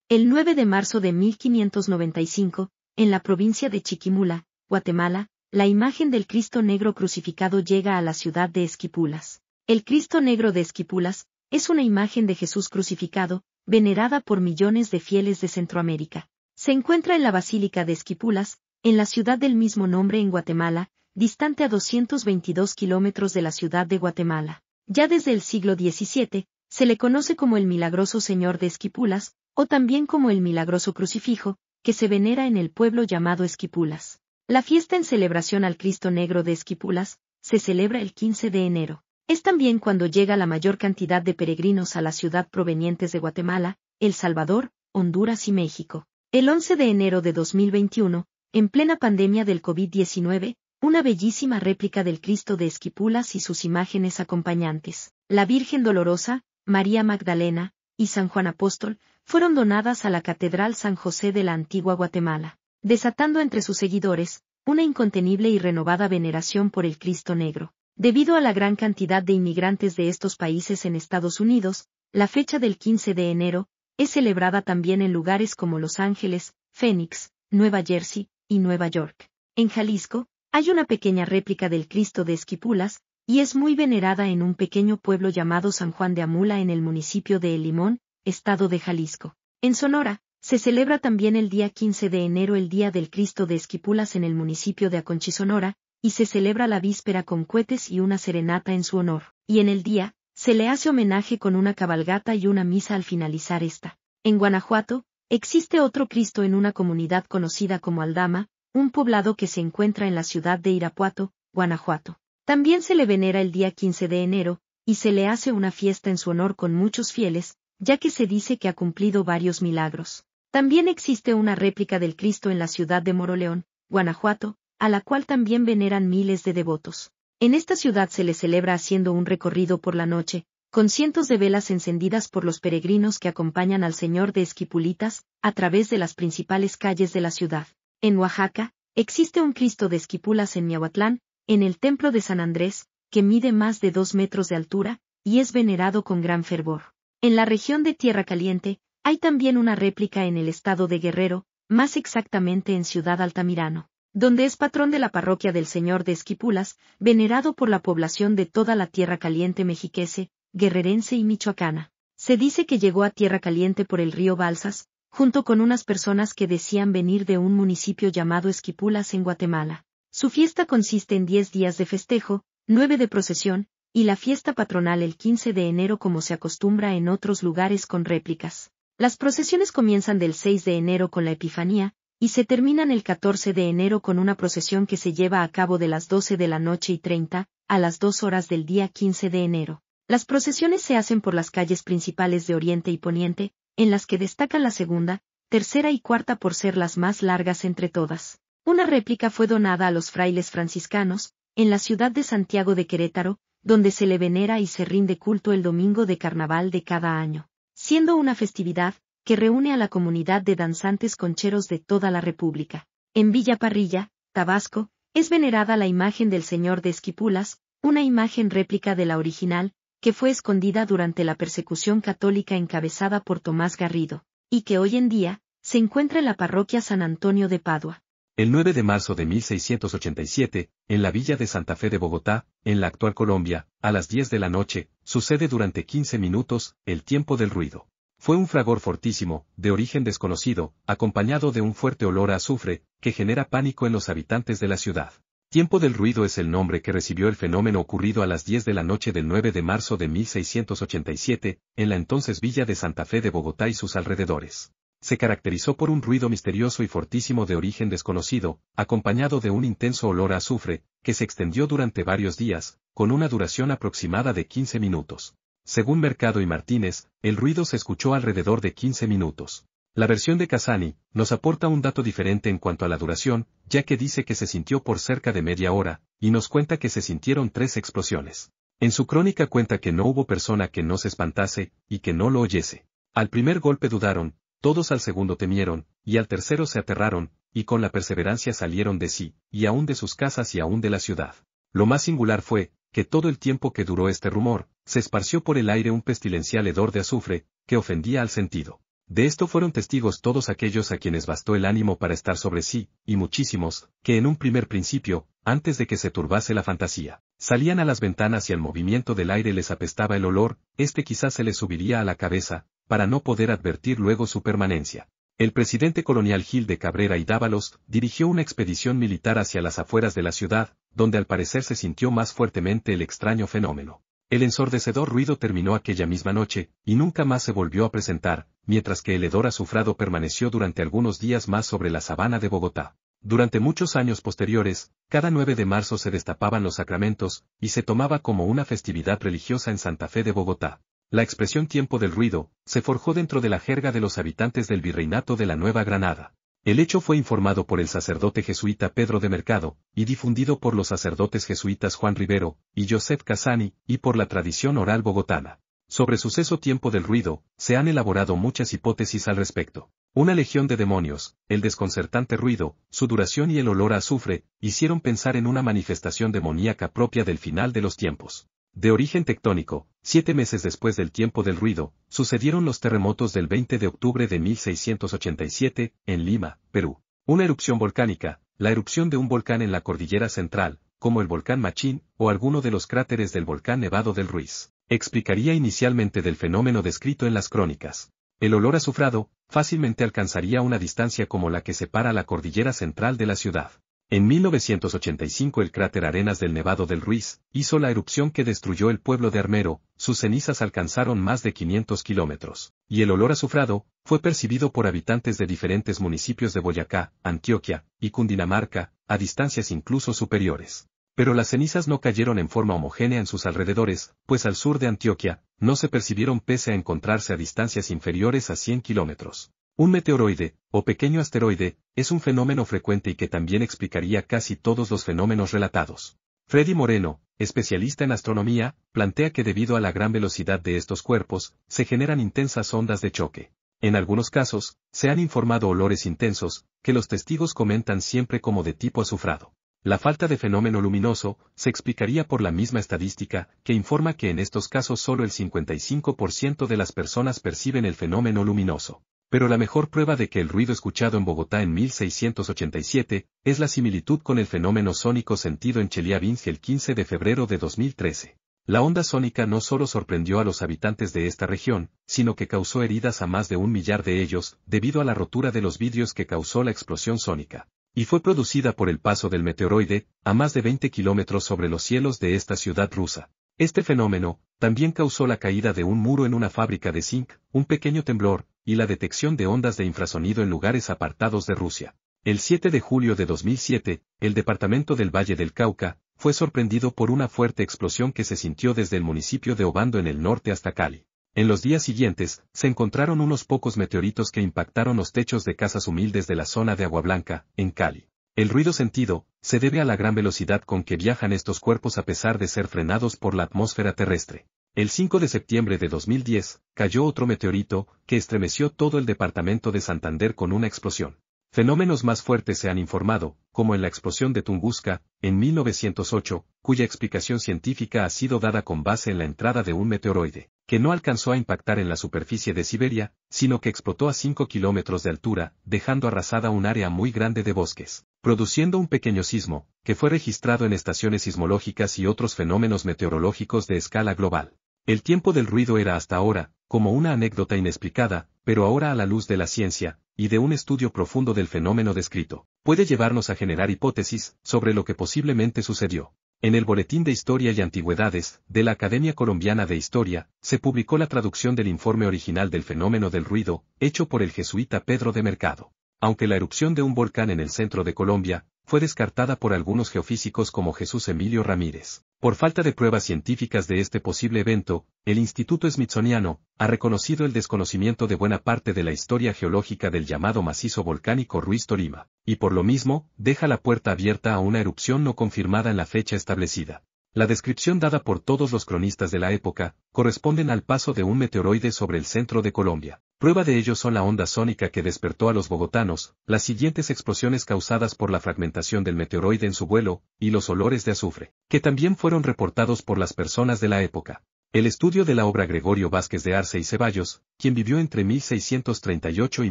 El 9 de marzo de 1595, en la provincia de Chiquimula, Guatemala, la imagen del Cristo Negro crucificado llega a la ciudad de Esquipulas. El Cristo Negro de Esquipulas es una imagen de Jesús crucificado, venerada por millones de fieles de Centroamérica. Se encuentra en la Basílica de Esquipulas, en la ciudad del mismo nombre en Guatemala, distante a 222 kilómetros de la ciudad de Guatemala. Ya desde el siglo XVII, se le conoce como el Milagroso Señor de Esquipulas, o también como el Milagroso Crucifijo, que se venera en el pueblo llamado Esquipulas. La fiesta en celebración al Cristo Negro de Esquipulas se celebra el 15 de enero. Es también cuando llega la mayor cantidad de peregrinos a la ciudad provenientes de Guatemala, El Salvador, Honduras y México. El 11 de enero de 2021, en plena pandemia del COVID-19, una bellísima réplica del Cristo de Esquipulas y sus imágenes acompañantes, la Virgen Dolorosa, María Magdalena y San Juan Apóstol, fueron donadas a la Catedral San José de la antigua Guatemala, desatando entre sus seguidores una incontenible y renovada veneración por el Cristo Negro. Debido a la gran cantidad de inmigrantes de estos países en Estados Unidos, la fecha del 15 de enero es celebrada también en lugares como Los Ángeles, Phoenix, Nueva Jersey y Nueva York. En Jalisco, hay una pequeña réplica del Cristo de Esquipulas, y es muy venerada en un pequeño pueblo llamado San Juan de Amula en el municipio de El Limón, estado de Jalisco. En Sonora, se celebra también el día 15 de enero el Día del Cristo de Esquipulas en el municipio de Aconchi, Sonora, y se celebra la víspera con cohetes y una serenata en su honor, y en el día, se le hace homenaje con una cabalgata y una misa al finalizar esta. En Guanajuato, existe otro Cristo en una comunidad conocida como Aldama, un poblado que se encuentra en la ciudad de Irapuato, Guanajuato. También se le venera el día 15 de enero, y se le hace una fiesta en su honor con muchos fieles, ya que se dice que ha cumplido varios milagros. También existe una réplica del Cristo en la ciudad de Moroleón, Guanajuato, a la cual también veneran miles de devotos. En esta ciudad se le celebra haciendo un recorrido por la noche, con cientos de velas encendidas por los peregrinos que acompañan al Señor de Esquipulitas, a través de las principales calles de la ciudad. En Oaxaca, existe un Cristo de Esquipulas en Miahuatlán, en el templo de San Andrés, que mide más de 2 metros de altura, y es venerado con gran fervor. En la región de Tierra Caliente, hay también una réplica en el estado de Guerrero, más exactamente en Ciudad Altamirano, donde es patrón de la parroquia del Señor de Esquipulas, venerado por la población de toda la Tierra Caliente mexiquense, guerrerense y michoacana. Se dice que llegó a Tierra Caliente por el río Balsas, junto con unas personas que decían venir de un municipio llamado Esquipulas en Guatemala. Su fiesta consiste en 10 días de festejo, 9 de procesión, y la fiesta patronal el 15 de enero como se acostumbra en otros lugares con réplicas. Las procesiones comienzan del 6 de enero con la Epifanía, y se terminan el 14 de enero con una procesión que se lleva a cabo de las 12 de la noche y 30, a las 2 horas del día 15 de enero. Las procesiones se hacen por las calles principales de Oriente y Poniente, en las que destacan la segunda, tercera y cuarta por ser las más largas entre todas. Una réplica fue donada a los frailes franciscanos, en la ciudad de Santiago de Querétaro, donde se le venera y se rinde culto el domingo de carnaval de cada año, siendo una festividad que reúne a la comunidad de danzantes concheros de toda la República. En Villa Parrilla, Tabasco, es venerada la imagen del Señor de Esquipulas, una imagen réplica de la original, que fue escondida durante la persecución católica encabezada por Tomás Garrido, y que hoy en día se encuentra en la parroquia San Antonio de Padua. El 9 de marzo de 1687, en la villa de Santa Fe de Bogotá, en la actual Colombia, a las 10 de la noche, sucede durante 15 minutos, el tiempo del ruido. Fue un fragor fortísimo, de origen desconocido, acompañado de un fuerte olor a azufre, que genera pánico en los habitantes de la ciudad. Tiempo del ruido es el nombre que recibió el fenómeno ocurrido a las 10 de la noche del 9 de marzo de 1687, en la entonces villa de Santa Fe de Bogotá y sus alrededores. Se caracterizó por un ruido misterioso y fortísimo de origen desconocido, acompañado de un intenso olor a azufre, que se extendió durante varios días, con una duración aproximada de 15 minutos. Según Mercado y Martínez, el ruido se escuchó alrededor de 15 minutos. La versión de Casani nos aporta un dato diferente en cuanto a la duración, ya que dice que se sintió por cerca de media hora, y nos cuenta que se sintieron 3 explosiones. En su crónica cuenta que no hubo persona que no se espantase, y que no lo oyese. Al primer golpe dudaron, todos al segundo temieron, y al tercero se aterraron, y con la perseverancia salieron de sí, y aún de sus casas y aún de la ciudad. Lo más singular fue, que todo el tiempo que duró este rumor, se esparció por el aire un pestilencial hedor de azufre, que ofendía al sentido. De esto fueron testigos todos aquellos a quienes bastó el ánimo para estar sobre sí, y muchísimos, que en un primer principio, antes de que se turbase la fantasía, salían a las ventanas y al movimiento del aire les apestaba el olor, quizás se les subiría a la cabeza, para no poder advertir luego su permanencia. El presidente colonial Gil de Cabrera y Dávalos dirigió una expedición militar hacia las afueras de la ciudad, donde al parecer se sintió más fuertemente el extraño fenómeno. El ensordecedor ruido terminó aquella misma noche, y nunca más se volvió a presentar, mientras que el hedor azufrado permaneció durante algunos días más sobre la sabana de Bogotá. Durante muchos años posteriores, cada 9 de marzo se destapaban los sacramentos, y se tomaba como una festividad religiosa en Santa Fe de Bogotá. La expresión tiempo del ruido, se forjó dentro de la jerga de los habitantes del virreinato de la Nueva Granada. El hecho fue informado por el sacerdote jesuita Pedro de Mercado, y difundido por los sacerdotes jesuitas Juan Rivero y Joseph Casani, y por la tradición oral bogotana. Sobre suceso tiempo del ruido, se han elaborado muchas hipótesis al respecto. Una legión de demonios, el desconcertante ruido, su duración y el olor a azufre, hicieron pensar en una manifestación demoníaca propia del final de los tiempos. De origen tectónico, 7 meses después del tiempo del ruido, sucedieron los terremotos del 20 de octubre de 1687, en Lima, Perú. Una erupción volcánica, la erupción de un volcán en la cordillera central, como el volcán Machín, o alguno de los cráteres del volcán Nevado del Ruiz, explicaría inicialmente del fenómeno descrito en las crónicas. El olor azufrado, fácilmente alcanzaría una distancia como la que separa la cordillera central de la ciudad. En 1985 el cráter Arenas del Nevado del Ruiz hizo la erupción que destruyó el pueblo de Armero, sus cenizas alcanzaron más de 500 kilómetros, y el olor azufrado fue percibido por habitantes de diferentes municipios de Boyacá, Antioquia y Cundinamarca, a distancias incluso superiores. Pero las cenizas no cayeron en forma homogénea en sus alrededores, pues al sur de Antioquia, no se percibieron pese a encontrarse a distancias inferiores a 100 kilómetros. Un meteoroide, o pequeño asteroide, es un fenómeno frecuente y que también explicaría casi todos los fenómenos relatados. Freddy Moreno, especialista en astronomía, plantea que debido a la gran velocidad de estos cuerpos, se generan intensas ondas de choque. En algunos casos, se han informado olores intensos, que los testigos comentan siempre como de tipo azufrado. La falta de fenómeno luminoso se explicaría por la misma estadística, que informa que en estos casos solo el 55% de las personas perciben el fenómeno luminoso. Pero la mejor prueba de que el ruido escuchado en Bogotá en 1687 es la similitud con el fenómeno sónico sentido en Chelyabinsk el 15 de febrero de 2013. La onda sónica no solo sorprendió a los habitantes de esta región, sino que causó heridas a más de 1 millar de ellos, debido a la rotura de los vidrios que causó la explosión sónica. Y fue producida por el paso del meteoroide, a más de 20 kilómetros sobre los cielos de esta ciudad rusa. Este fenómeno también causó la caída de un muro en una fábrica de zinc, un pequeño temblor, y la detección de ondas de infrasonido en lugares apartados de Rusia. El 7 de julio de 2007, el departamento del Valle del Cauca fue sorprendido por una fuerte explosión que se sintió desde el municipio de Obando en el norte hasta Cali. En los días siguientes, se encontraron unos pocos meteoritos que impactaron los techos de casas humildes de la zona de Agua Blanca, en Cali. El ruido sentido se debe a la gran velocidad con que viajan estos cuerpos a pesar de ser frenados por la atmósfera terrestre. El 5 de septiembre de 2010, cayó otro meteorito, que estremeció todo el departamento de Santander con una explosión. Fenómenos más fuertes se han informado, como en la explosión de Tunguska, en 1908, cuya explicación científica ha sido dada con base en la entrada de un meteoroide, que no alcanzó a impactar en la superficie de Siberia, sino que explotó a 5 kilómetros de altura, dejando arrasada un área muy grande de bosques, produciendo un pequeño sismo, que fue registrado en estaciones sismológicas y otros fenómenos meteorológicos de escala global. El tiempo del ruido era hasta ahora, como una anécdota inexplicada, pero ahora a la luz de la ciencia, y de un estudio profundo del fenómeno descrito, puede llevarnos a generar hipótesis sobre lo que posiblemente sucedió. En el Boletín de Historia y Antigüedades, de la Academia Colombiana de Historia, se publicó la traducción del informe original del fenómeno del ruido, hecho por el jesuita Pedro de Mercado. Aunque la erupción de un volcán en el centro de Colombia fue descartada por algunos geofísicos como Jesús Emilio Ramírez, por falta de pruebas científicas de este posible evento, el Instituto Smithsoniano ha reconocido el desconocimiento de buena parte de la historia geológica del llamado macizo volcánico Ruiz Tolima, y por lo mismo, deja la puerta abierta a una erupción no confirmada en la fecha establecida. La descripción dada por todos los cronistas de la época corresponden al paso de un meteoroide sobre el centro de Colombia. Prueba de ello son la onda sónica que despertó a los bogotanos, las siguientes explosiones causadas por la fragmentación del meteoroide en su vuelo, y los olores de azufre, que también fueron reportados por las personas de la época. El estudio de la obra Gregorio Vázquez de Arce y Ceballos, quien vivió entre 1638 y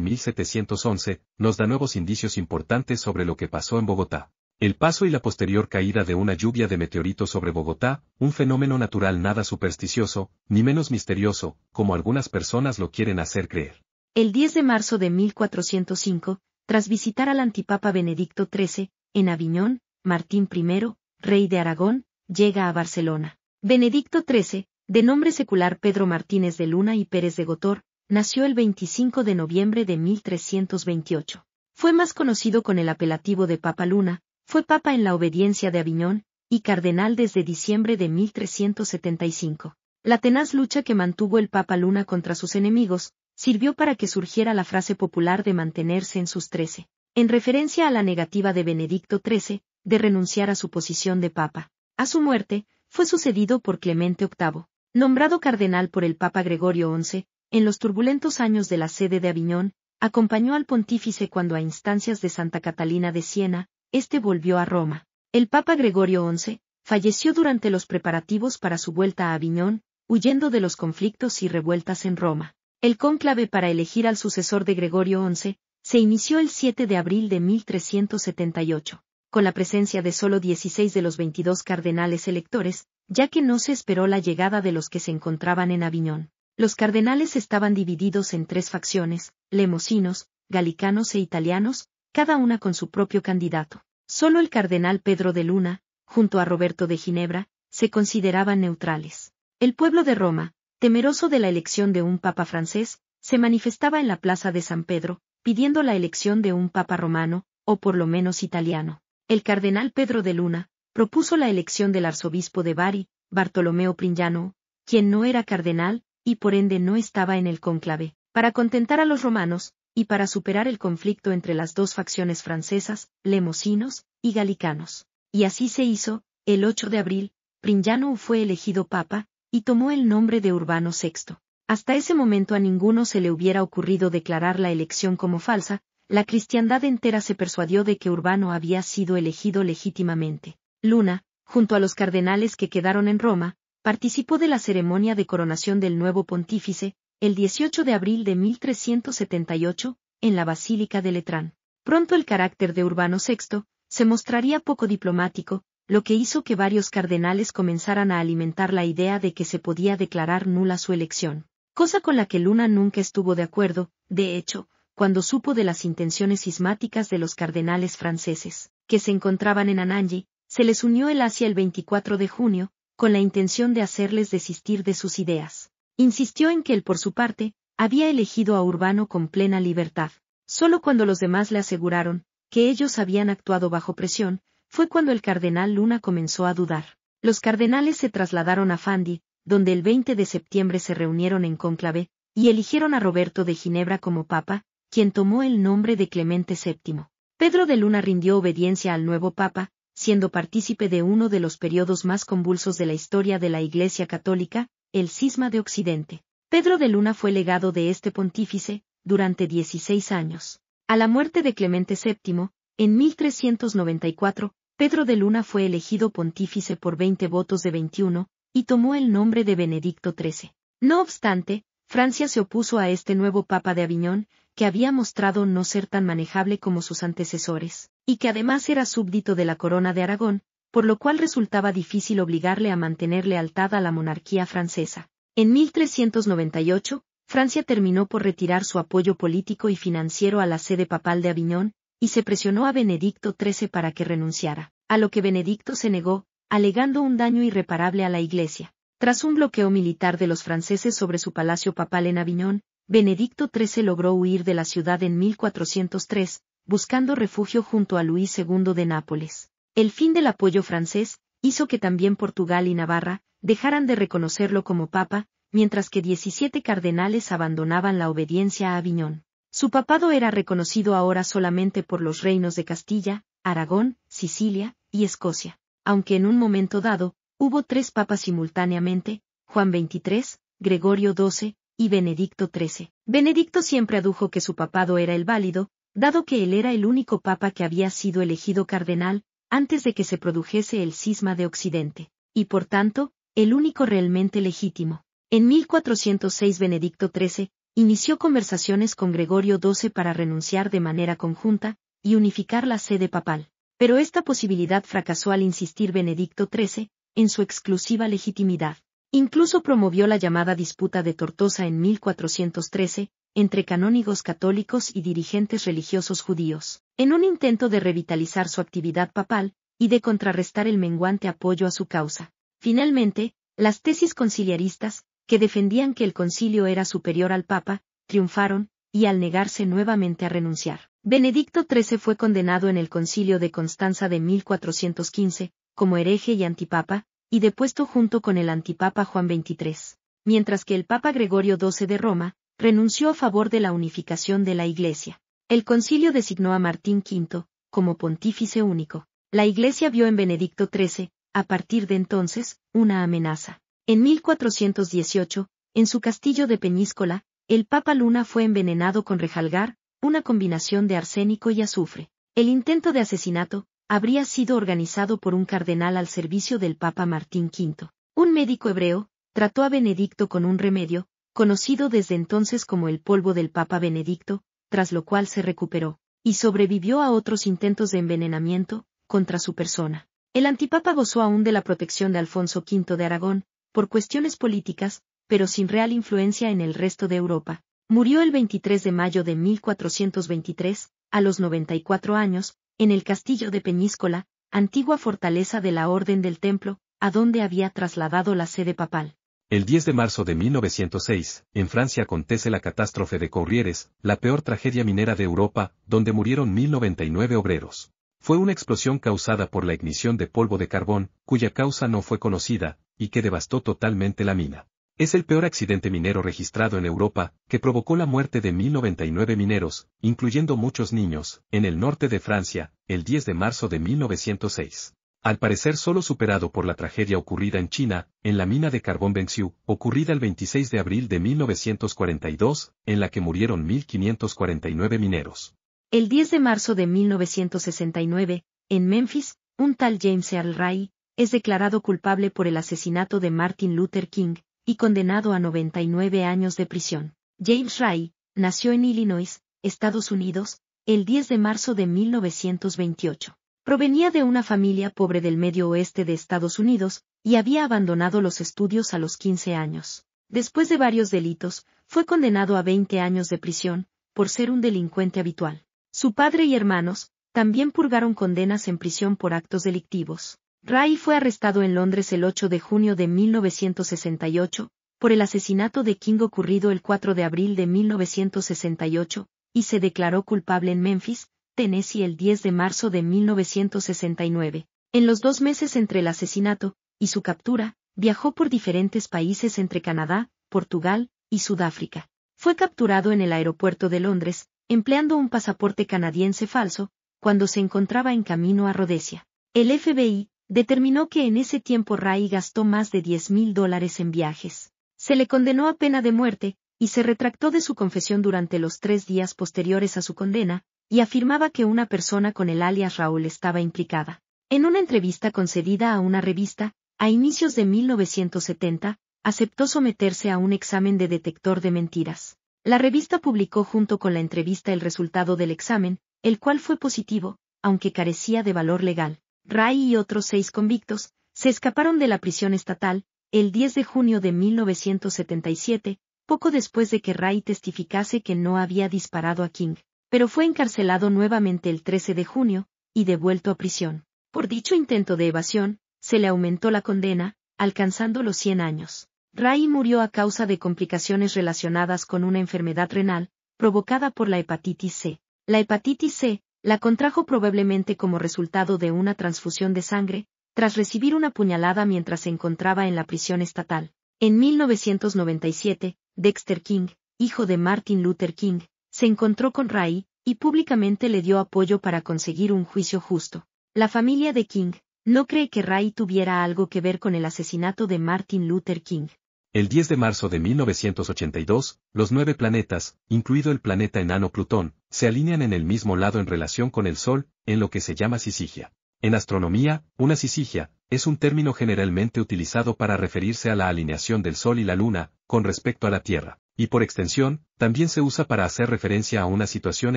1711, nos da nuevos indicios importantes sobre lo que pasó en Bogotá. El paso y la posterior caída de una lluvia de meteoritos sobre Bogotá, un fenómeno natural nada supersticioso, ni menos misterioso, como algunas personas lo quieren hacer creer. El 10 de marzo de 1405, tras visitar al antipapa Benedicto XIII, en Aviñón, Martín I, rey de Aragón, llega a Barcelona. Benedicto XIII, de nombre secular Pedro Martínez de Luna y Pérez de Gotor, nació el 25 de noviembre de 1328. Fue más conocido con el apelativo de Papa Luna, fue papa en la obediencia de Aviñón, y cardenal desde diciembre de 1375. La tenaz lucha que mantuvo el Papa Luna contra sus enemigos, sirvió para que surgiera la frase popular de mantenerse en sus 13, en referencia a la negativa de Benedicto XIII, de renunciar a su posición de papa. A su muerte, fue sucedido por Clemente VIII, nombrado cardenal por el Papa Gregorio XI, en los turbulentos años de la sede de Aviñón, acompañó al pontífice cuando a instancias de Santa Catalina de Siena, este volvió a Roma. El Papa Gregorio XI, falleció durante los preparativos para su vuelta a Aviñón, huyendo de los conflictos y revueltas en Roma. El cónclave para elegir al sucesor de Gregorio XI, se inició el 7 de abril de 1378, con la presencia de solo 16 de los 22 cardenales electores, ya que no se esperó la llegada de los que se encontraban en Aviñón. Los cardenales estaban divididos en 3 facciones, lemosinos, galicanos e italianos, cada una con su propio candidato. Solo el cardenal Pedro de Luna, junto a Roberto de Ginebra, se consideraban neutrales. El pueblo de Roma, temeroso de la elección de un papa francés, se manifestaba en la plaza de San Pedro, pidiendo la elección de un papa romano, o por lo menos italiano. El cardenal Pedro de Luna propuso la elección del arzobispo de Bari, Bartolomeo Prignano, quien no era cardenal, y por ende no estaba en el cónclave, para contentar a los romanos, y para superar el conflicto entre las dos facciones francesas, lemosinos y galicanos. Y así se hizo. El 8 de abril, Prignano fue elegido papa, y tomó el nombre de Urbano VI. Hasta ese momento a ninguno se le hubiera ocurrido declarar la elección como falsa, la cristiandad entera se persuadió de que Urbano había sido elegido legítimamente. Luna, junto a los cardenales que quedaron en Roma, participó de la ceremonia de coronación del nuevo pontífice, el 18 de abril de 1378, en la Basílica de Letrán. Pronto el carácter de Urbano VI se mostraría poco diplomático, lo que hizo que varios cardenales comenzaran a alimentar la idea de que se podía declarar nula su elección, cosa con la que Luna nunca estuvo de acuerdo. De hecho, cuando supo de las intenciones cismáticas de los cardenales franceses, que se encontraban en Anagni, se les unió el Asia el 24 de junio, con la intención de hacerles desistir de sus ideas. Insistió en que él por su parte, había elegido a Urbano con plena libertad. Solo cuando los demás le aseguraron que ellos habían actuado bajo presión, fue cuando el cardenal Luna comenzó a dudar. Los cardenales se trasladaron a Fandi, donde el 20 de septiembre se reunieron en cónclave, y eligieron a Roberto de Ginebra como papa, quien tomó el nombre de Clemente VII. Pedro de Luna rindió obediencia al nuevo papa, siendo partícipe de uno de los periodos más convulsos de la historia de la Iglesia Católica, el Cisma de Occidente. Pedro de Luna fue legado de este pontífice, durante 16 años. A la muerte de Clemente VII, en 1394, Pedro de Luna fue elegido pontífice por 20 votos de 21, y tomó el nombre de Benedicto XIII. No obstante, Francia se opuso a este nuevo Papa de Aviñón, que había mostrado no ser tan manejable como sus antecesores, y que además era súbdito de la corona de Aragón, por lo cual resultaba difícil obligarle a mantener lealtad a la monarquía francesa. En 1398, Francia terminó por retirar su apoyo político y financiero a la sede papal de Aviñón, y se presionó a Benedicto XIII para que renunciara, a lo que Benedicto se negó, alegando un daño irreparable a la Iglesia. Tras un bloqueo militar de los franceses sobre su palacio papal en Aviñón, Benedicto XIII logró huir de la ciudad en 1403, buscando refugio junto a Luis II de Nápoles. El fin del apoyo francés hizo que también Portugal y Navarra dejaran de reconocerlo como papa, mientras que 17 cardenales abandonaban la obediencia a Aviñón. Su papado era reconocido ahora solamente por los reinos de Castilla, Aragón, Sicilia y Escocia, aunque en un momento dado, hubo 3 papas simultáneamente, Juan XXIII, Gregorio XII y Benedicto XIII. Benedicto siempre adujo que su papado era el válido, dado que él era el único papa que había sido elegido cardenal, antes de que se produjese el cisma de Occidente, y por tanto, el único realmente legítimo. En 1406 Benedicto XIII inició conversaciones con Gregorio XII para renunciar de manera conjunta y unificar la sede papal. Pero esta posibilidad fracasó al insistir Benedicto XIII en su exclusiva legitimidad. Incluso promovió la llamada disputa de Tortosa en 1413, entre canónigos católicos y dirigentes religiosos judíos, en un intento de revitalizar su actividad papal y de contrarrestar el menguante apoyo a su causa. Finalmente, las tesis conciliaristas, que defendían que el concilio era superior al Papa, triunfaron, y al negarse nuevamente a renunciar, Benedicto XIII fue condenado en el concilio de Constanza de 1415, como hereje y antipapa, y depuesto junto con el antipapa Juan XXIII, mientras que el Papa Gregorio XII de Roma renunció a favor de la unificación de la Iglesia. El concilio designó a Martín V como pontífice único. La Iglesia vio en Benedicto XIII, a partir de entonces, una amenaza. En 1418, en su castillo de Peñíscola, el Papa Luna fue envenenado con rejalgar, una combinación de arsénico y azufre. El intento de asesinato habría sido organizado por un cardenal al servicio del Papa Martín V. Un médico hebreo trató a Benedicto con un remedio, conocido desde entonces como el polvo del Papa Benedicto, tras lo cual se recuperó, y sobrevivió a otros intentos de envenenamiento contra su persona. El antipapa gozó aún de la protección de Alfonso V de Aragón, por cuestiones políticas, pero sin real influencia en el resto de Europa. Murió el 23 de mayo de 1423, a los 94 años, en el castillo de Peñíscola, antigua fortaleza de la Orden del Templo, a donde había trasladado la sede papal. El 10 de marzo de 1906, en Francia acontece la catástrofe de Corrières, la peor tragedia minera de Europa, donde murieron 1099 obreros. Fue una explosión causada por la ignición de polvo de carbón, cuya causa no fue conocida, y que devastó totalmente la mina. Es el peor accidente minero registrado en Europa, que provocó la muerte de 1099 mineros, incluyendo muchos niños, en el norte de Francia, el 10 de marzo de 1906. Al parecer solo superado por la tragedia ocurrida en China, en la mina de carbón Benxiu, ocurrida el 26 de abril de 1942, en la que murieron 1549 mineros. El 10 de marzo de 1969, en Memphis, un tal James Earl Ray es declarado culpable por el asesinato de Martin Luther King, y condenado a 99 años de prisión. James Ray nació en Illinois, Estados Unidos, el 10 de marzo de 1928. Provenía de una familia pobre del medio oeste de Estados Unidos, y había abandonado los estudios a los 15 años. Después de varios delitos, fue condenado a 20 años de prisión, por ser un delincuente habitual. Su padre y hermanos también purgaron condenas en prisión por actos delictivos. Ray fue arrestado en Londres el 8 de junio de 1968, por el asesinato de King ocurrido el 4 de abril de 1968, y se declaró culpable en Memphis, Tennessee el 10 de marzo de 1969. En los 2 meses entre el asesinato y su captura, viajó por diferentes países entre Canadá, Portugal y Sudáfrica. Fue capturado en el aeropuerto de Londres, empleando un pasaporte canadiense falso, cuando se encontraba en camino a Rhodesia. El FBI determinó que en ese tiempo Ray gastó más de $10,000 en viajes. Se le condenó a pena de muerte, y se retractó de su confesión durante los 3 días posteriores a su condena, y afirmaba que una persona con el alias Raúl estaba implicada. En una entrevista concedida a una revista, a inicios de 1970, aceptó someterse a un examen de detector de mentiras. La revista publicó junto con la entrevista el resultado del examen, el cual fue positivo, aunque carecía de valor legal. Ray y otros 6 convictos se escaparon de la prisión estatal el 10 de junio de 1977, poco después de que Ray testificase que no había disparado a King, pero fue encarcelado nuevamente el 13 de junio y devuelto a prisión. Por dicho intento de evasión, se le aumentó la condena, alcanzando los 100 años. Ray murió a causa de complicaciones relacionadas con una enfermedad renal, provocada por la hepatitis C. La hepatitis C la contrajo probablemente como resultado de una transfusión de sangre, tras recibir una puñalada mientras se encontraba en la prisión estatal. En 1997, Dexter King, hijo de Martin Luther King, se encontró con Ray, y públicamente le dio apoyo para conseguir un juicio justo. La familia de King no cree que Ray tuviera algo que ver con el asesinato de Martin Luther King. El 10 de marzo de 1982, los 9 planetas, incluido el planeta enano Plutón, se alinean en el mismo lado en relación con el Sol, en lo que se llama sisigia. En astronomía, una sisigia es un término generalmente utilizado para referirse a la alineación del Sol y la Luna, con respecto a la Tierra, y por extensión, también se usa para hacer referencia a una situación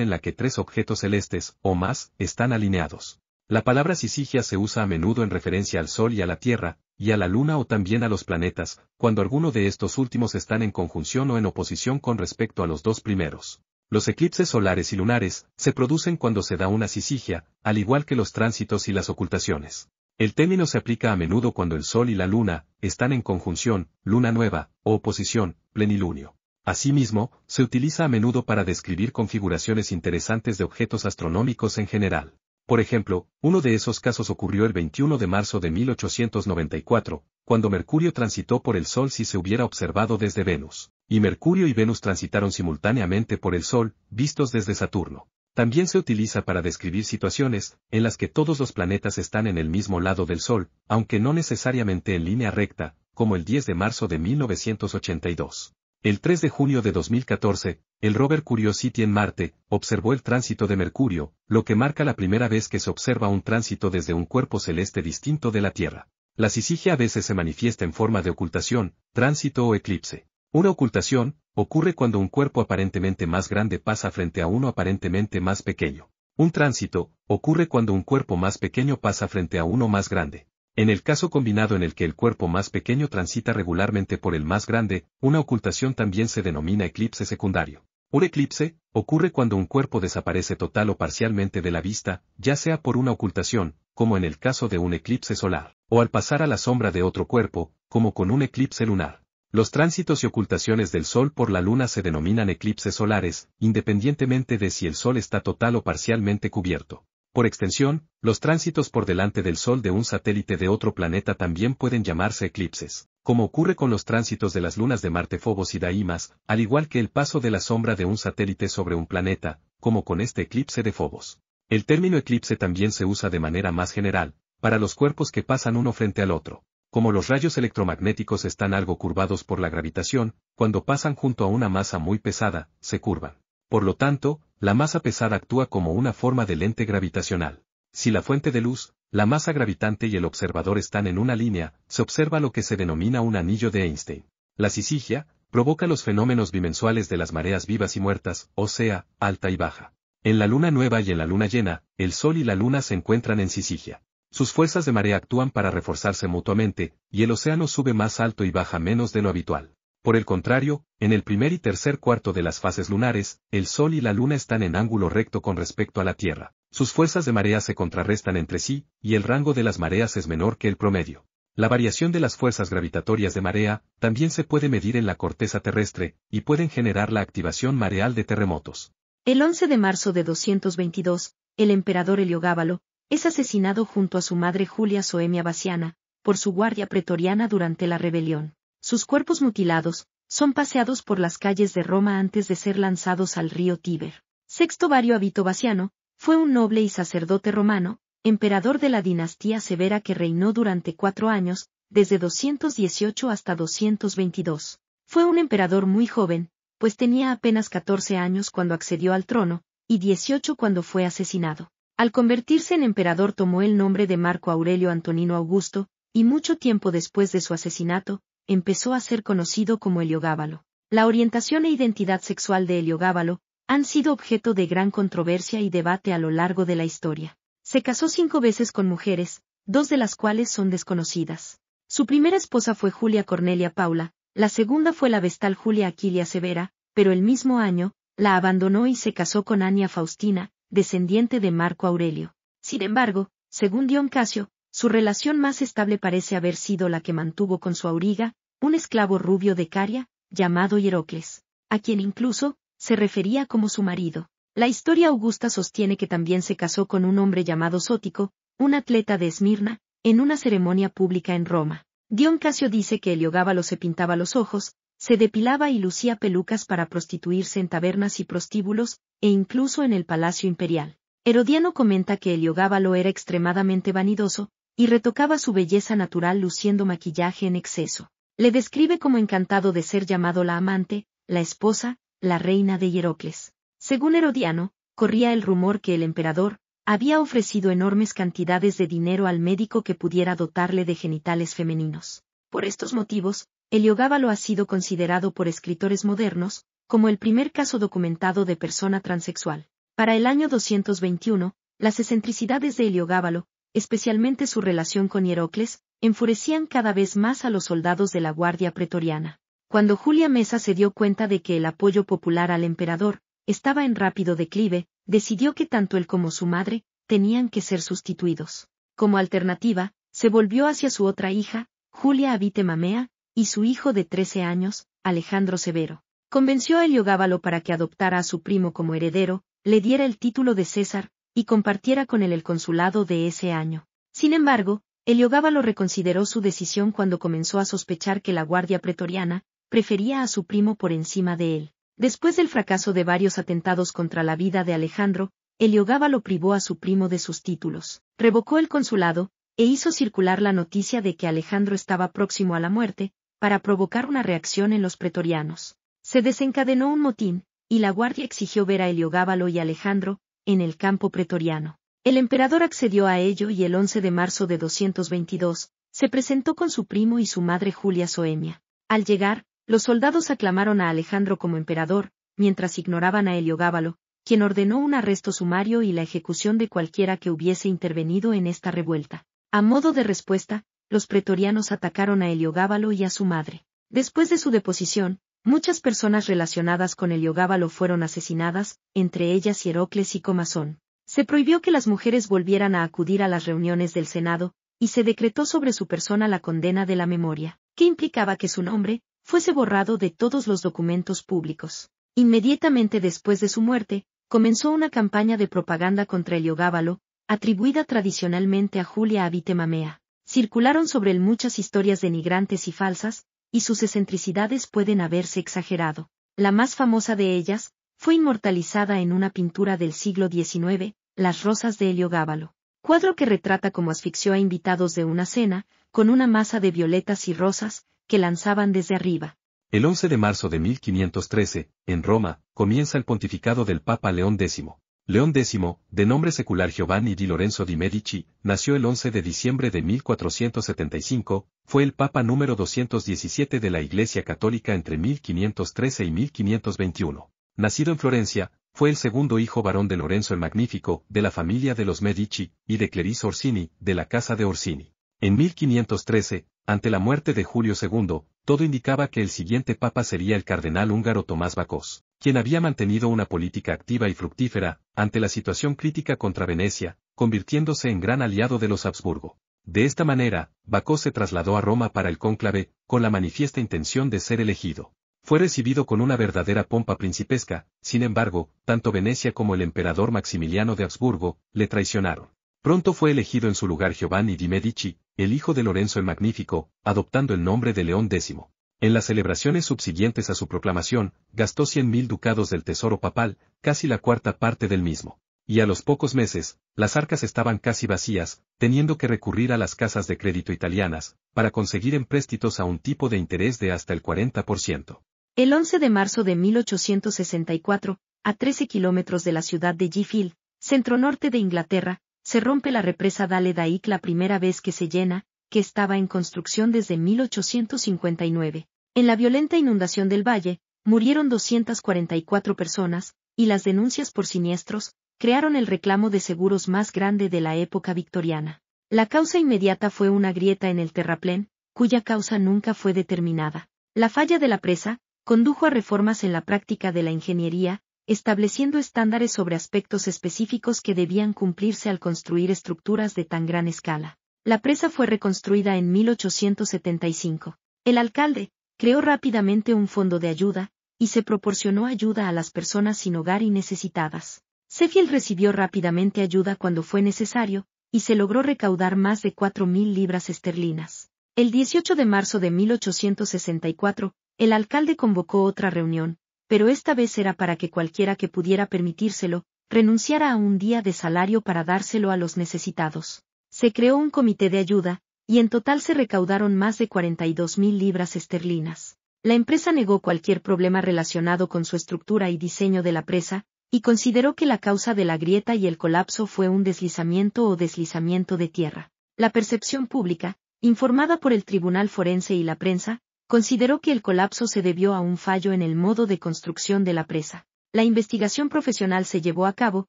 en la que tres objetos celestes, o más, están alineados. La palabra sisigia se usa a menudo en referencia al Sol y a la Tierra, y a la Luna o también a los planetas, cuando alguno de estos últimos están en conjunción o en oposición con respecto a los dos primeros. Los eclipses solares y lunares se producen cuando se da una sisigia, al igual que los tránsitos y las ocultaciones. El término se aplica a menudo cuando el Sol y la Luna están en conjunción, luna nueva, o oposición, plenilunio. Asimismo, se utiliza a menudo para describir configuraciones interesantes de objetos astronómicos en general. Por ejemplo, uno de esos casos ocurrió el 21 de marzo de 1894, cuando Mercurio transitó por el Sol si se hubiera observado desde Venus, y Mercurio y Venus transitaron simultáneamente por el Sol, vistos desde Saturno. También se utiliza para describir situaciones en las que todos los planetas están en el mismo lado del Sol, aunque no necesariamente en línea recta, como el 10 de marzo de 1982. El 3 de junio de 2014, el rover Curiosity en Marte observó el tránsito de Mercurio, lo que marca la primera vez que se observa un tránsito desde un cuerpo celeste distinto de la Tierra. La sisigia a veces se manifiesta en forma de ocultación, tránsito o eclipse. Una ocultación ocurre cuando un cuerpo aparentemente más grande pasa frente a uno aparentemente más pequeño. Un tránsito ocurre cuando un cuerpo más pequeño pasa frente a uno más grande. En el caso combinado en el que el cuerpo más pequeño transita regularmente por el más grande, una ocultación también se denomina eclipse secundario. Un eclipse ocurre cuando un cuerpo desaparece total o parcialmente de la vista, ya sea por una ocultación, como en el caso de un eclipse solar, o al pasar a la sombra de otro cuerpo, como con un eclipse lunar. Los tránsitos y ocultaciones del Sol por la Luna se denominan eclipses solares, independientemente de si el Sol está total o parcialmente cubierto. Por extensión, los tránsitos por delante del Sol de un satélite de otro planeta también pueden llamarse eclipses, como ocurre con los tránsitos de las lunas de Marte, Fobos y Daimas, al igual que el paso de la sombra de un satélite sobre un planeta, como con este eclipse de Fobos. El término eclipse también se usa de manera más general, para los cuerpos que pasan uno frente al otro. Como los rayos electromagnéticos están algo curvados por la gravitación, cuando pasan junto a una masa muy pesada, se curvan. Por lo tanto, la masa pesada actúa como una forma de lente gravitacional. Si la fuente de luz, la masa gravitante y el observador están en una línea, se observa lo que se denomina un anillo de Einstein. La sisigia provoca los fenómenos bimensuales de las mareas vivas y muertas, o sea, alta y baja. En la luna nueva y en la luna llena, el Sol y la Luna se encuentran en sisigia. Sus fuerzas de marea actúan para reforzarse mutuamente, y el océano sube más alto y baja menos de lo habitual. Por el contrario, en el primer y tercer cuarto de las fases lunares, el Sol y la Luna están en ángulo recto con respecto a la Tierra. Sus fuerzas de marea se contrarrestan entre sí, y el rango de las mareas es menor que el promedio. La variación de las fuerzas gravitatorias de marea también se puede medir en la corteza terrestre, y pueden generar la activación mareal de terremotos. El 11 de marzo de 222, el emperador Heliogábalo es asesinado junto a su madre Julia Soemia Bassiana, por su guardia pretoriana durante la rebelión. Sus cuerpos mutilados son paseados por las calles de Roma antes de ser lanzados al río Tíber. Sexto Vario Avito Bassiano fue un noble y sacerdote romano, emperador de la dinastía Severa que reinó durante 4 años, desde 218 hasta 222. Fue un emperador muy joven, pues tenía apenas 14 años cuando accedió al trono, y 18 cuando fue asesinado. Al convertirse en emperador tomó el nombre de Marco Aurelio Antonino Augusto, y mucho tiempo después de su asesinato, empezó a ser conocido como Heliogábalo. La orientación e identidad sexual de Heliogábalo han sido objeto de gran controversia y debate a lo largo de la historia. Se casó 5 veces con mujeres, 2 de las cuales son desconocidas. Su primera esposa fue Julia Cornelia Paula, la segunda fue la vestal Julia Aquilia Severa, pero el mismo año, la abandonó y se casó con Ania Faustina, descendiente de Marco Aurelio. Sin embargo, según Dion Casio, su relación más estable parece haber sido la que mantuvo con su auriga, un esclavo rubio de Caria, llamado Hierocles, a quien incluso se refería como su marido. La historia augusta sostiene que también se casó con un hombre llamado Sótico, un atleta de Esmirna, en una ceremonia pública en Roma. Dion Casio dice que Heliogábalo se pintaba los ojos, se depilaba y lucía pelucas para prostituirse en tabernas y prostíbulos, e incluso en el palacio imperial. Herodiano comenta que Heliogábalo era extremadamente vanidoso, y retocaba su belleza natural luciendo maquillaje en exceso. Le describe como encantado de ser llamado la amante, la esposa, la reina de Hierocles. Según Herodiano, corría el rumor que el emperador había ofrecido enormes cantidades de dinero al médico que pudiera dotarle de genitales femeninos. Por estos motivos, Heliogábalo ha sido considerado por escritores modernos como el primer caso documentado de persona transexual. Para el año 221, las excentricidades de Heliogábalo, especialmente su relación con Hierocles, enfurecían cada vez más a los soldados de la Guardia Pretoriana. Cuando Julia Mesa se dio cuenta de que el apoyo popular al emperador estaba en rápido declive, decidió que tanto él como su madre tenían que ser sustituidos. Como alternativa, se volvió hacia su otra hija, Julia Abite Mamea, y su hijo de 13 años, Alejandro Severo. Convenció a Heliogábalo para que adoptara a su primo como heredero, le diera el título de César, y compartiera con él el consulado de ese año. Sin embargo, Heliogábalo reconsideró su decisión cuando comenzó a sospechar que la Guardia Pretoriana prefería a su primo por encima de él. Después del fracaso de varios atentados contra la vida de Alejandro, Heliogábalo privó a su primo de sus títulos, revocó el consulado, e hizo circular la noticia de que Alejandro estaba próximo a la muerte, para provocar una reacción en los pretorianos. Se desencadenó un motín, y la guardia exigió ver a Heliogábalo y Alejandro en el campo pretoriano. El emperador accedió a ello y el 11 de marzo de 222, se presentó con su primo y su madre Julia Soemia. Al llegar, los soldados aclamaron a Alejandro como emperador, mientras ignoraban a Heliogábalo, quien ordenó un arresto sumario y la ejecución de cualquiera que hubiese intervenido en esta revuelta. A modo de respuesta, los pretorianos atacaron a Heliogábalo y a su madre. Después de su deposición, muchas personas relacionadas con Heliogábalo fueron asesinadas, entre ellas Hierocles y Comazón. Se prohibió que las mujeres volvieran a acudir a las reuniones del Senado, y se decretó sobre su persona la condena de la memoria, que implicaba que su nombre fuese borrado de todos los documentos públicos. Inmediatamente después de su muerte, comenzó una campaña de propaganda contra Heliogábalo, atribuida tradicionalmente a Julia Abite Mamea. Circularon sobre él muchas historias denigrantes y falsas, y sus excentricidades pueden haberse exagerado. La más famosa de ellas fue inmortalizada en una pintura del siglo XIX, Las rosas de Heliogábalo, cuadro que retrata cómo asfixió a invitados de una cena, con una masa de violetas y rosas, que lanzaban desde arriba. El 11 de marzo de 1513, en Roma, comienza el pontificado del Papa León X. León X, de nombre secular Giovanni di Lorenzo di Medici, nació el 11 de diciembre de 1475, fue el Papa número 217 de la Iglesia Católica entre 1513 y 1521. Nacido en Florencia, fue el segundo hijo varón de Lorenzo el Magnífico, de la familia de los Medici, y de Clarice Orsini, de la casa de Orsini. En 1513, ante la muerte de Julio II, todo indicaba que el siguiente papa sería el cardenal húngaro Tomás Bakós, quien había mantenido una política activa y fructífera, ante la situación crítica contra Venecia, convirtiéndose en gran aliado de los Habsburgo. De esta manera, Bakós se trasladó a Roma para el cónclave, con la manifiesta intención de ser elegido. Fue recibido con una verdadera pompa principesca, sin embargo, tanto Venecia como el emperador Maximiliano de Habsburgo le traicionaron. Pronto fue elegido en su lugar Giovanni di Medici, el hijo de Lorenzo el Magnífico, adoptando el nombre de León X. En las celebraciones subsiguientes a su proclamación, gastó 100.000 ducados del tesoro papal, casi la cuarta parte del mismo. Y a los pocos meses, las arcas estaban casi vacías, teniendo que recurrir a las casas de crédito italianas, para conseguir empréstitos a un tipo de interés de hasta el 40%. El 11 de marzo de 1864, a 13 kilómetros de la ciudad de Sheffield, centro norte de Inglaterra, se rompe la represa Dale Dyke la primera vez que se llena, que estaba en construcción desde 1859. En la violenta inundación del valle, murieron 244 personas, y las denuncias por siniestros crearon el reclamo de seguros más grande de la época victoriana. La causa inmediata fue una grieta en el terraplén, cuya causa nunca fue determinada. La falla de la presa condujo a reformas en la práctica de la ingeniería, estableciendo estándares sobre aspectos específicos que debían cumplirse al construir estructuras de tan gran escala. La presa fue reconstruida en 1875. El alcalde creó rápidamente un fondo de ayuda, y se proporcionó ayuda a las personas sin hogar y necesitadas. Sheffield recibió rápidamente ayuda cuando fue necesario, y se logró recaudar más de 4.000 libras esterlinas. El 18 de marzo de 1864, el alcalde convocó otra reunión, pero esta vez era para que cualquiera que pudiera permitírselo, renunciara a un día de salario para dárselo a los necesitados. Se creó un comité de ayuda, y en total se recaudaron más de 42.000 libras esterlinas. La empresa negó cualquier problema relacionado con su estructura y diseño de la presa, y consideró que la causa de la grieta y el colapso fue un deslizamiento o deslizamiento de tierra. La percepción pública, informada por el Tribunal Forense y la prensa, consideró que el colapso se debió a un fallo en el modo de construcción de la presa. La investigación profesional se llevó a cabo,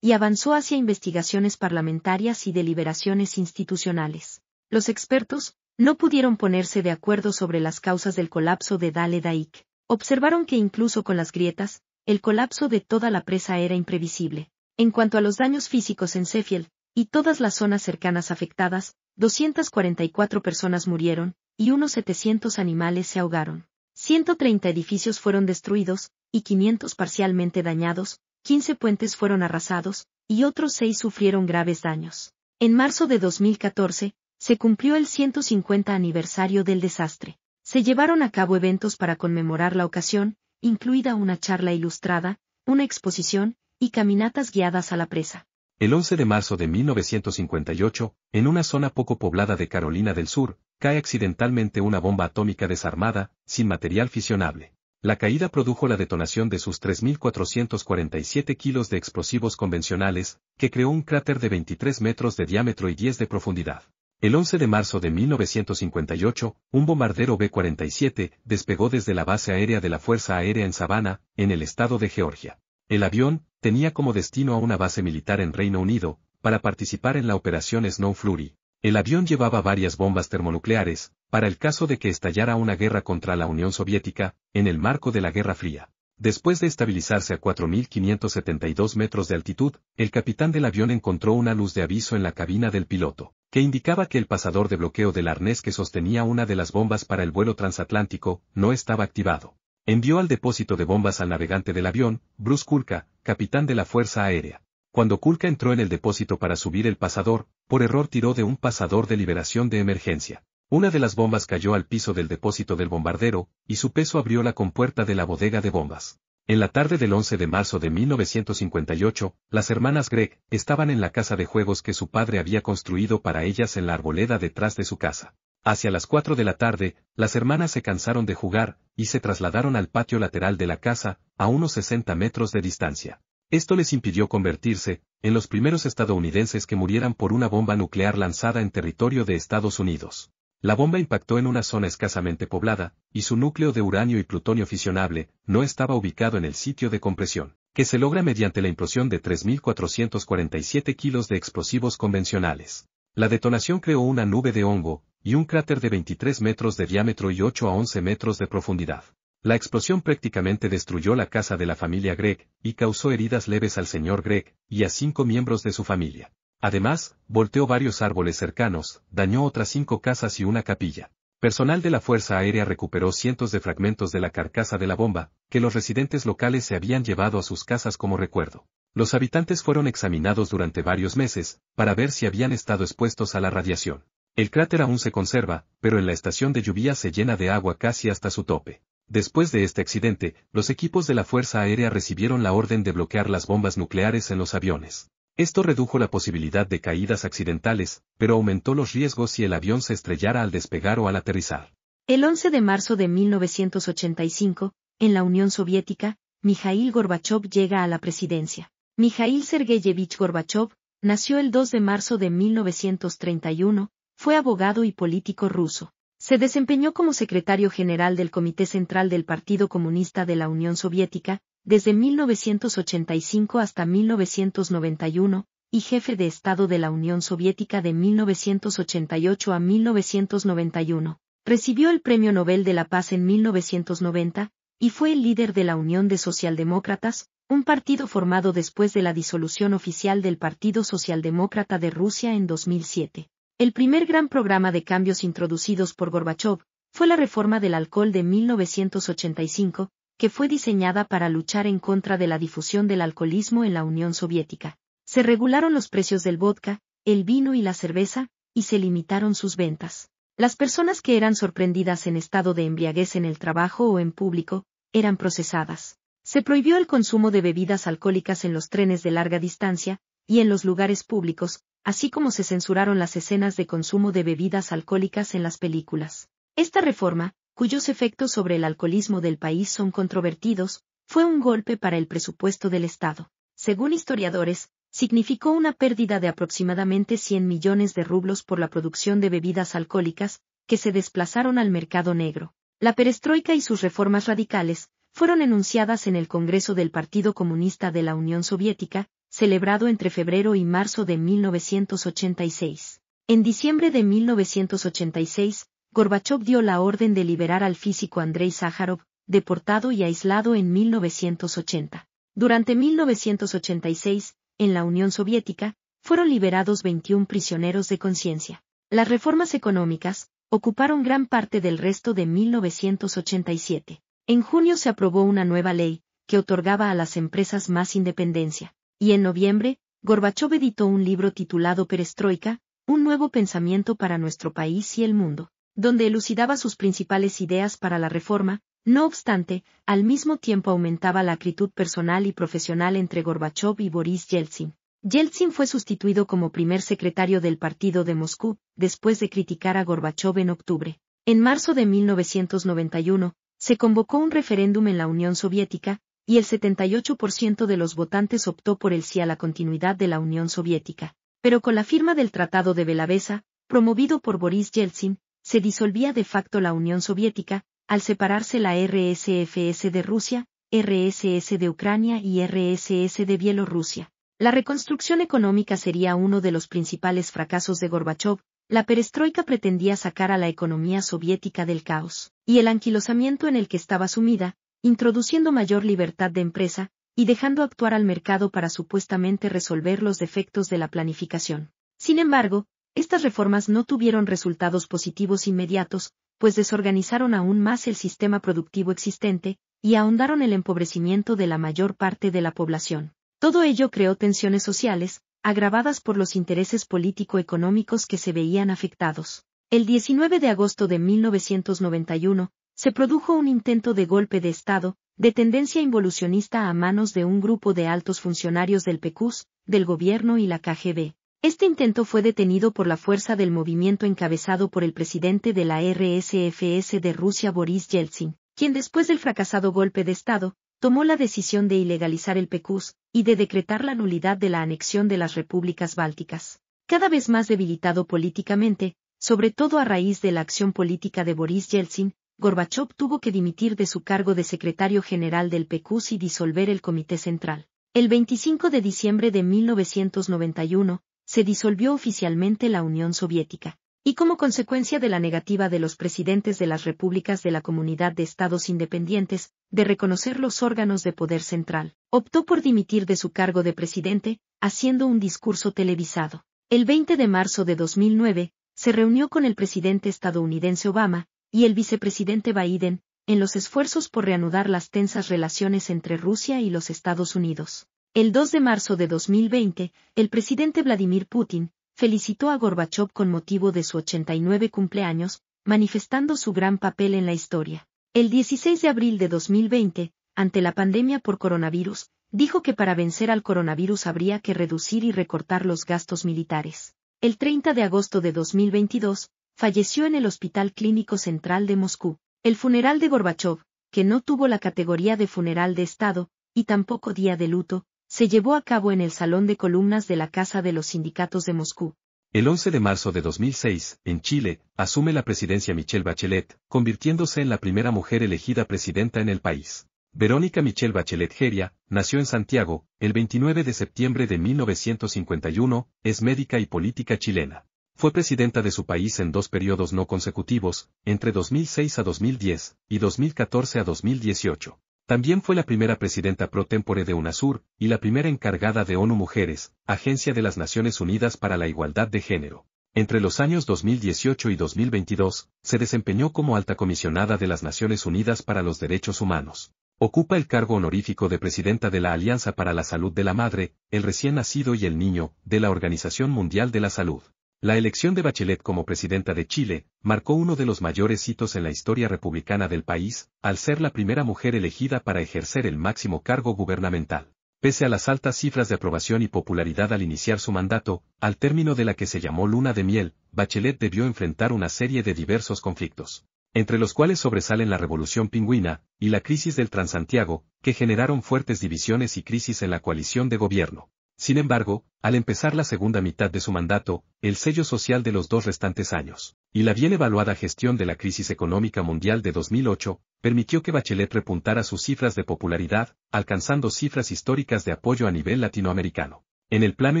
y avanzó hacia investigaciones parlamentarias y deliberaciones institucionales. Los expertos no pudieron ponerse de acuerdo sobre las causas del colapso de Dale Dike. Observaron que incluso con las grietas, el colapso de toda la presa era imprevisible. En cuanto a los daños físicos en Sheffield, y todas las zonas cercanas afectadas, 244 personas murieron, y unos 700 animales se ahogaron. 130 edificios fueron destruidos, y 500 parcialmente dañados, 15 puentes fueron arrasados, y otros 6 sufrieron graves daños. En marzo de 2014, se cumplió el 150 aniversario del desastre. Se llevaron a cabo eventos para conmemorar la ocasión, incluida una charla ilustrada, una exposición, y caminatas guiadas a la presa. El 11 de marzo de 1958, en una zona poco poblada de Carolina del Sur, cae accidentalmente una bomba atómica desarmada, sin material fisionable. La caída produjo la detonación de sus 3.447 kilos de explosivos convencionales, que creó un cráter de 23 metros de diámetro y 10 de profundidad. El 11 de marzo de 1958, un bombardero B-47 despegó desde la base aérea de la Fuerza Aérea en Savannah, en el estado de Georgia. El avión tenía como destino a una base militar en Reino Unido, para participar en la operación Snow Flurry. El avión llevaba varias bombas termonucleares, para el caso de que estallara una guerra contra la Unión Soviética, en el marco de la Guerra Fría. Después de estabilizarse a 4.572 metros de altitud, el capitán del avión encontró una luz de aviso en la cabina del piloto, que indicaba que el pasador de bloqueo del arnés que sostenía una de las bombas para el vuelo transatlántico no estaba activado. Envió al depósito de bombas al navegante del avión, Bruce Kulka, capitán de la Fuerza Aérea. Cuando Kulka entró en el depósito para subir el pasador, por error tiró de un pasador de liberación de emergencia. Una de las bombas cayó al piso del depósito del bombardero, y su peso abrió la compuerta de la bodega de bombas. En la tarde del 11 de marzo de 1958, las hermanas Gregg estaban en la casa de juegos que su padre había construido para ellas en la arboleda detrás de su casa. Hacia las 4 de la tarde, las hermanas se cansaron de jugar, y se trasladaron al patio lateral de la casa, a unos 60 metros de distancia. Esto les impidió convertirse en los primeros estadounidenses que murieran por una bomba nuclear lanzada en territorio de Estados Unidos. La bomba impactó en una zona escasamente poblada, y su núcleo de uranio y plutonio fisionable no estaba ubicado en el sitio de compresión, que se logra mediante la implosión de 3.447 kilos de explosivos convencionales. La detonación creó una nube de hongo, y un cráter de 23 metros de diámetro y 8 a 11 metros de profundidad. La explosión prácticamente destruyó la casa de la familia Gregg, y causó heridas leves al señor Gregg, y a 5 miembros de su familia. Además, volteó varios árboles cercanos, dañó otras 5 casas y una capilla. Personal de la Fuerza Aérea recuperó cientos de fragmentos de la carcasa de la bomba, que los residentes locales se habían llevado a sus casas como recuerdo. Los habitantes fueron examinados durante varios meses, para ver si habían estado expuestos a la radiación. El cráter aún se conserva, pero en la estación de lluvia se llena de agua casi hasta su tope. Después de este accidente, los equipos de la Fuerza Aérea recibieron la orden de bloquear las bombas nucleares en los aviones. Esto redujo la posibilidad de caídas accidentales, pero aumentó los riesgos si el avión se estrellara al despegar o al aterrizar. El 11 de marzo de 1985, en la Unión Soviética, Mikhail Gorbachov llega a la presidencia. Mikhail Sergeyevich Gorbachov nació el 2 de marzo de 1931, fue abogado y político ruso. Se desempeñó como secretario general del Comité Central del Partido Comunista de la Unión Soviética, desde 1985 hasta 1991, y jefe de Estado de la Unión Soviética de 1988 a 1991. Recibió el Premio Nobel de la Paz en 1990, y fue el líder de la Unión de Socialdemócratas, un partido formado después de la disolución oficial del Partido Socialdemócrata de Rusia en 2007. El primer gran programa de cambios introducidos por Gorbachov fue la reforma del alcohol de 1985, que fue diseñada para luchar en contra de la difusión del alcoholismo en la Unión Soviética. Se regularon los precios del vodka, el vino y la cerveza, y se limitaron sus ventas. Las personas que eran sorprendidas en estado de embriaguez en el trabajo o en público, eran procesadas. Se prohibió el consumo de bebidas alcohólicas en los trenes de larga distancia, y en los lugares públicos, así como se censuraron las escenas de consumo de bebidas alcohólicas en las películas. Esta reforma, cuyos efectos sobre el alcoholismo del país son controvertidos, fue un golpe para el presupuesto del Estado. según historiadores, significó una pérdida de aproximadamente 100 millones de rublos por la producción de bebidas alcohólicas, que se desplazaron al mercado negro. La perestroika y sus reformas radicales fueron enunciadas en el Congreso del Partido Comunista de la Unión Soviética, celebrado entre febrero y marzo de 1986. En diciembre de 1986, Gorbachov dio la orden de liberar al físico Andrei Sájarov, deportado y aislado en 1980. Durante 1986, en la Unión Soviética, fueron liberados 21 prisioneros de conciencia. Las reformas económicas ocuparon gran parte del resto de 1987. En junio se aprobó una nueva ley, que otorgaba a las empresas más independencia, y en noviembre, Gorbachov editó un libro titulado Perestroika, un nuevo pensamiento para nuestro país y el mundo, donde elucidaba sus principales ideas para la reforma. No obstante, al mismo tiempo aumentaba la acritud personal y profesional entre Gorbachov y Boris Yeltsin. Yeltsin fue sustituido como primer secretario del partido de Moscú, después de criticar a Gorbachov en octubre. En marzo de 1991, se convocó un referéndum en la Unión Soviética, y el 78% de los votantes optó por el sí a la continuidad de la Unión Soviética. Pero con la firma del Tratado de Belavesa, promovido por Boris Yeltsin, se disolvía de facto la Unión Soviética, al separarse la RSFS de Rusia, RSS de Ucrania y RSS de Bielorrusia. La reconstrucción económica sería uno de los principales fracasos de Gorbachov. La perestroika pretendía sacar a la economía soviética del caos y el anquilosamiento en el que estaba sumida, introduciendo mayor libertad de empresa, y dejando actuar al mercado para supuestamente resolver los defectos de la planificación. Sin embargo, estas reformas no tuvieron resultados positivos inmediatos, pues desorganizaron aún más el sistema productivo existente, y ahondaron el empobrecimiento de la mayor parte de la población. Todo ello creó tensiones sociales, agravadas por los intereses político-económicos que se veían afectados. El 19 de agosto de 1991, se produjo un intento de golpe de Estado, de tendencia involucionista a manos de un grupo de altos funcionarios del PQS, del gobierno y la KGB. Este intento fue detenido por la fuerza del movimiento encabezado por el presidente de la RSFS de Rusia Boris Yeltsin, quien después del fracasado golpe de Estado, tomó la decisión de ilegalizar el PQS, y de decretar la nulidad de la anexión de las repúblicas bálticas. Cada vez más debilitado políticamente, sobre todo a raíz de la acción política de Boris Yeltsin, Gorbachov tuvo que dimitir de su cargo de secretario general del PQS y disolver el Comité Central. El 25 de diciembre de 1991, se disolvió oficialmente la Unión Soviética, y como consecuencia de la negativa de los presidentes de las repúblicas de la Comunidad de Estados Independientes, de reconocer los órganos de poder central, optó por dimitir de su cargo de presidente, haciendo un discurso televisado. El 20 de marzo de 2009, se reunió con el presidente estadounidense Obama, y el vicepresidente Biden, en los esfuerzos por reanudar las tensas relaciones entre Rusia y los Estados Unidos. El 2 de marzo de 2020, el presidente Vladimir Putin felicitó a Gorbachov con motivo de su 89 cumpleaños, manifestando su gran papel en la historia. El 16 de abril de 2020, ante la pandemia por coronavirus, dijo que para vencer al coronavirus habría que reducir y recortar los gastos militares. El 30 de agosto de 2022, falleció en el Hospital Clínico Central de Moscú. El funeral de Gorbachov, que no tuvo la categoría de funeral de Estado, y tampoco día de luto, se llevó a cabo en el Salón de Columnas de la Casa de los Sindicatos de Moscú. El 11 de marzo de 2006, en Chile, asume la presidencia Michelle Bachelet, convirtiéndose en la primera mujer elegida presidenta en el país. Verónica Michelle Bachelet Geria, nació en Santiago, el 29 de septiembre de 1951, es médica y política chilena. Fue presidenta de su país en 2 periodos no consecutivos, entre 2006 a 2010, y 2014 a 2018. También fue la primera presidenta pro tempore de UNASUR, y la primera encargada de ONU Mujeres, Agencia de las Naciones Unidas para la Igualdad de Género. Entre los años 2018 y 2022, se desempeñó como alta comisionada de las Naciones Unidas para los Derechos Humanos. Ocupa el cargo honorífico de presidenta de la Alianza para la Salud de la Madre, el Recién Nacido y el Niño, de la Organización Mundial de la Salud. La elección de Bachelet como presidenta de Chile marcó uno de los mayores hitos en la historia republicana del país, al ser la primera mujer elegida para ejercer el máximo cargo gubernamental. Pese a las altas cifras de aprobación y popularidad al iniciar su mandato, al término de la que se llamó luna de miel, Bachelet debió enfrentar una serie de diversos conflictos. entre los cuales sobresalen la Revolución Pingüina y la crisis del Transantiago, que generaron fuertes divisiones y crisis en la coalición de gobierno. Sin embargo, al empezar la segunda mitad de su mandato, el sello social de los 2 restantes años, y la bien evaluada gestión de la crisis económica mundial de 2008, permitió que Bachelet repuntara sus cifras de popularidad, alcanzando cifras históricas de apoyo a nivel latinoamericano. En el plano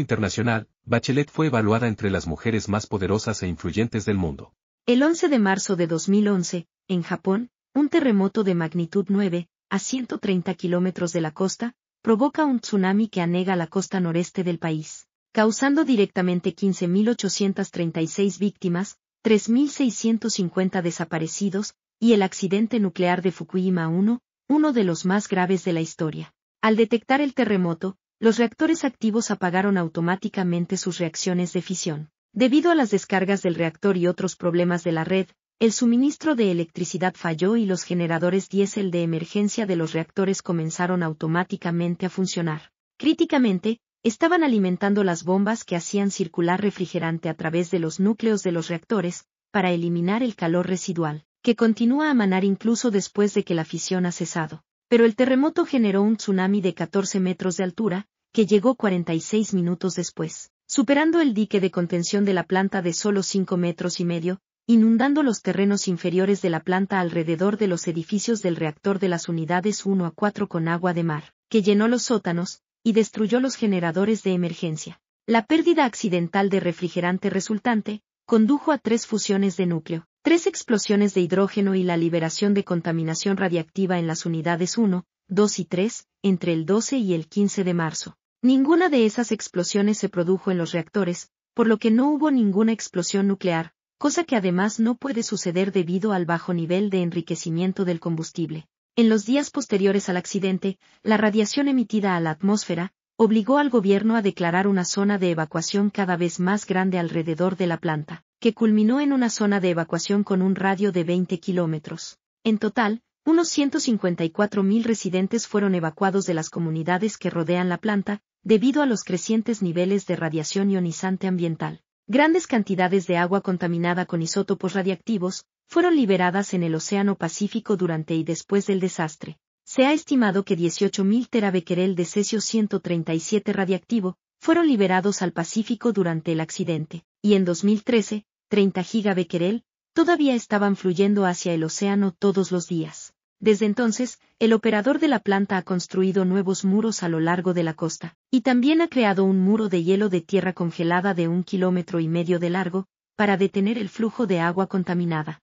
internacional, Bachelet fue evaluada entre las mujeres más poderosas e influyentes del mundo. El 11 de marzo de 2011, en Japón, un terremoto de magnitud 9, a 130 kilómetros de la costa, provoca un tsunami que anega la costa noreste del país, causando directamente 15.836 víctimas, 3.650 desaparecidos, y el accidente nuclear de Fukushima 1, uno de los más graves de la historia. Al detectar el terremoto, los reactores activos apagaron automáticamente sus reacciones de fisión. Debido a las descargas del reactor y otros problemas de la red, el suministro de electricidad falló y los generadores diésel de emergencia de los reactores comenzaron automáticamente a funcionar. Críticamente, estaban alimentando las bombas que hacían circular refrigerante a través de los núcleos de los reactores, para eliminar el calor residual, que continúa a manar incluso después de que la fisión ha cesado. Pero el terremoto generó un tsunami de 14 metros de altura, que llegó 46 minutos después, superando el dique de contención de la planta de solo 5 metros y medio, inundando los terrenos inferiores de la planta alrededor de los edificios del reactor de las unidades 1 a 4 con agua de mar, que llenó los sótanos, y destruyó los generadores de emergencia. La pérdida accidental de refrigerante resultante, condujo a 3 fusiones de núcleo, 3 explosiones de hidrógeno y la liberación de contaminación radiactiva en las unidades 1, 2 y 3, entre el 12 y el 15 de marzo. Ninguna de esas explosiones se produjo en los reactores, por lo que no hubo ninguna explosión nuclear, cosa que además no puede suceder debido al bajo nivel de enriquecimiento del combustible. En los días posteriores al accidente, la radiación emitida a la atmósfera obligó al gobierno a declarar una zona de evacuación cada vez más grande alrededor de la planta, que culminó en una zona de evacuación con un radio de 20 kilómetros. En total, unos 154.000 residentes fueron evacuados de las comunidades que rodean la planta, debido a los crecientes niveles de radiación ionizante ambiental. Grandes cantidades de agua contaminada con isótopos radiactivos fueron liberadas en el Océano Pacífico durante y después del desastre. Se ha estimado que 18.000 terabequerel de cesio 137 radiactivo fueron liberados al Pacífico durante el accidente, y en 2013, 30 gigabequerel todavía estaban fluyendo hacia el océano todos los días. Desde entonces, el operador de la planta ha construido nuevos muros a lo largo de la costa, y también ha creado un muro de hielo de tierra congelada de 1,5 kilómetros de largo, para detener el flujo de agua contaminada.